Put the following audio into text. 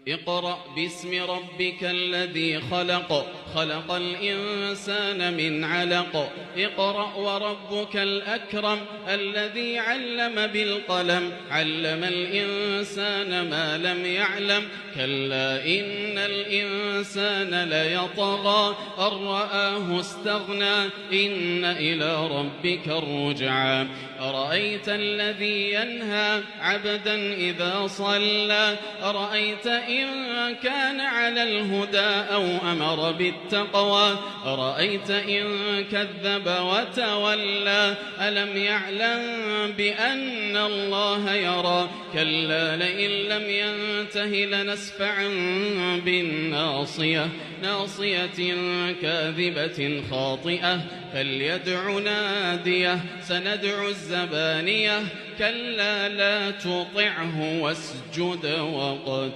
اقرأ باسم ربك الذي خلق خلق الإنسان من علق اقرأ وربك الأكرم الذي علم بالقلم علم الإنسان ما لم يعلم كلا إن الإنسان ليطغى أن رآه استغنى إن إلى ربك الرجعى أرأيت الذي ينهى عبدا إذا صلى أرأيت إن كان على الهدى أو أمر بالتقوى أرأيت إن كذب وتولى ألم يعلم بأن الله يرى كلا لئن لم ينته لنسفعا بالناصية ناصية كاذبة خاطئة فليدع ناديه سندع الزبانية كلا لا تطعه واسجد واقترب